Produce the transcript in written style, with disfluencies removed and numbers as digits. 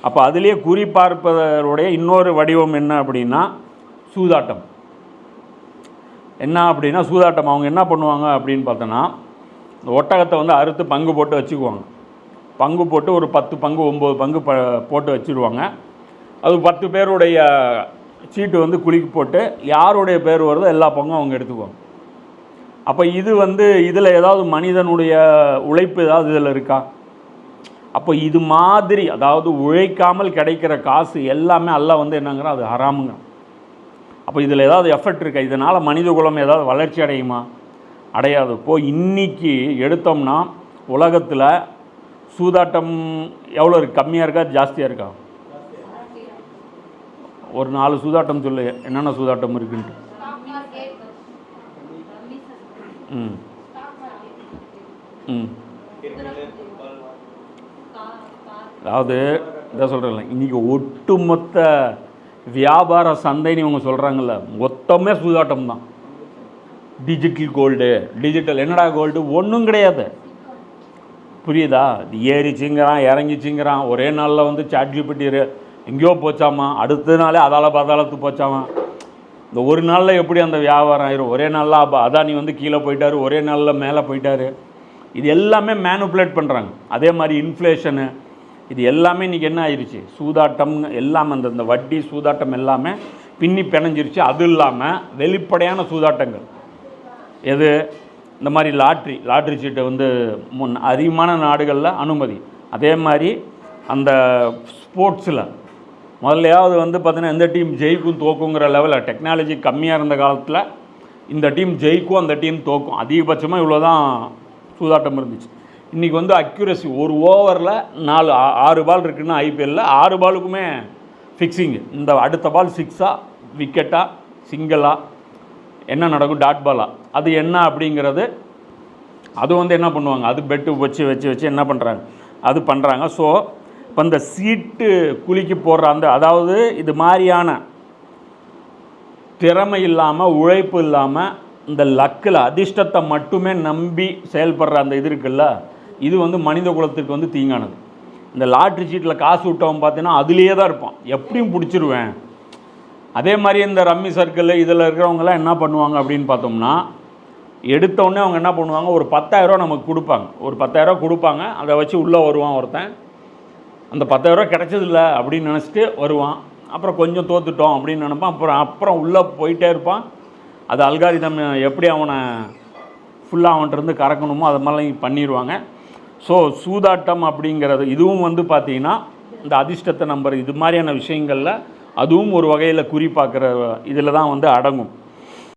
அப்போ அதுலேயே குறிப்பார்ப்பதனுடைய இன்னொரு வடிவம் என்ன அப்படின்னா சூதாட்டம். என்ன அப்படின்னா சூதாட்டம் அவங்க என்ன பண்ணுவாங்க அப்படின்னு பார்த்தோன்னா, இந்த ஒட்டகத்தை வந்து அறுத்து பங்கு போட்டு வச்சுக்குவாங்க. பங்கு போட்டு ஒரு 10 பங்கு 9 பங்கு போட்டு வச்சுருவாங்க. அது 10 பேருடைய சீட்டு வந்து குலுக்கி போட்டு யாருடைய பேர் வருதோ எல்லா பங்கும் அவங்க எடுத்துக்குவாங்க. அப்போ இது வந்து இதில் ஏதாவது மனிதனுடைய உழைப்பு ஏதாவது இதில் இருக்கா? அப்போ இது மாதிரி அதாவது உழைக்காமல் கிடைக்கிற காசு எல்லாமே அல்லாஹ் வந்து என்னங்கிறான், அது ஹராமுங்க. அப்போ இதில் ஏதாவது எஃபெக்ட் இருக்கா? இதனால் மனித குலம் ஏதாவது வளர்ச்சி அடையுமா? அடையாது. இப்போது இன்றைக்கி எடுத்தோம்னா உலகத்தில் சூதாட்டம் எவ்வளோ இருக்குது? கம்மியாக இருக்கா ஜாஸ்தியாக இருக்கா? ஒரு 4 சூதாட்டம் சொல்லு, என்னென்ன சூதாட்டம் இருக்குன்ட்டு. ம் ம் அதாவது இதை சொல்கிறேன்ல, இன்றைக்கி ஒட்டுமொத்த வியாபார சந்தைன்னு இவங்க சொல்கிறாங்கல்ல, மொத்தமே சூதாட்டம் தான். டிஜிட்டல் கோல்டு, டிஜிட்டல் என்னடா கோல்டு? ஒன்றும் கிடையாது. புரியுதா? ஏறிச்சிங்கிறான் இறங்கிச்சிங்கிறான். ஒரே நாளில் வந்து சாட்ஜிபிட்டி எங்கேயோ போச்சாமா, அடுத்த நாளே பாதாளத்து போச்சாமா. இந்த ஒரு நாளில் எப்படி அந்த வியாபாரம் ஆயிரும்? ஒரே நாளில் அதானி வந்து கீழே போயிட்டார், ஒரே நாளில் மேலே போயிட்டார். இது எல்லாமே மேனுப்புலேட் பண்ணுறாங்க. அதே மாதிரி இன்ஃப்ளேஷனு, இது எல்லாமே இன்றைக்கி என்ன ஆயிடுச்சு? சூதாட்டம் எல்லாமே இந்த வட்டி சூதாட்டம் எல்லாமே பின்னி பிணைஞ்சிருச்சு. அது இல்லாமல் வெளிப்படையான சூதாட்டங்கள் எது? இந்த மாதிரி லாட்ரி சீட்டை வந்து அதிகமான நாடுகளில் அனுமதி. அதே மாதிரி அந்த ஸ்போர்ட்ஸில் முதல்லையாவது வந்து பார்த்திங்கன்னா எந்த டீம் ஜெயிக்கும் தோக்குங்கிற லெவலில் டெக்னாலஜி கம்மியாக இருந்த காலத்தில் இந்த டீம் ஜெயிக்கும் அந்த டீம் தோக்கும், அதிகபட்சமாக இவ்வளோ தான் சூதாட்டம் இருந்துச்சு. இன்றைக்கி வந்து அக்யூரசி, ஒரு ஓவரில் 6 பால் இருக்குன்னா ஐபிஎல்லில் 6 பாலுக்குமே ஃபிக்ஸிங்கு. இந்த அடுத்த பால் 6ஆ விக்கெட்டா சிங்கிளா என்ன நடக்கும், டாட் பாலா, அது என்ன அப்படிங்கிறது அது வந்து என்ன பண்ணுவாங்க, அது பெட்டு வச்சு என்ன பண்ணுறாங்க, அது பண்ணுறாங்க. ஸோ இப்போ இந்த சீட்டு குலுக்கி போடுற அந்த அதாவது இது மாதிரியான திறமை இல்லாமல் உழைப்பு இல்லாமல் இந்த லக்கில் அதிர்ஷ்டத்தை மட்டுமே நம்பி செயல்படுற அந்த இது இருக்குல்ல, இது வந்து மனித குலத்துக்கு வந்து தீங்கானது. இந்த லாட்ரி சீட்டில் காசு விட்டவன் பார்த்தீங்கன்னா அதுலேயே தான் இருப்பான், எப்படியும் பிடிச்சிருவேன். அதே மாதிரி இந்த ரம்மி சர்க்கிள் இதில் இருக்கிறவங்களாம் என்ன பண்ணுவாங்க அப்படின்னு பார்த்தோம்னா, எடுத்தோடனே அவங்க என்ன பண்ணுவாங்க, ஒரு 10,000 நமக்கு கொடுப்பாங்க. ஒரு 10,000 கொடுப்பாங்க, அதை வச்சு உள்ளே வருவான் ஒருத்தன். அந்த 10,000 கிடச்சதில்ல அப்படின்னு நினச்சிட்டு வருவான். அப்புறம் கொஞ்சம் தோத்துட்டோம் அப்படின்னு நினைப்பான். அப்புறம் உள்ளே போயிட்டே இருப்பான். அது அல்காரிதம் எப்படி அவனை ஃபுல்லாக அவன்கிட்டருந்து கறக்கணுமோ அது மாதிரிலாம் பண்ணிடுவாங்க. ஸோ சூதாட்டம் அப்படிங்கிறது இதுவும் வந்து பார்த்திங்கன்னா இந்த அதிர்ஷ்டத்தை நம்புற இது மாதிரியான விஷயங்களில் அதுவும் ஒரு வகையில் குறிப்பாக்குற இதில் தான் வந்து அடங்கும்.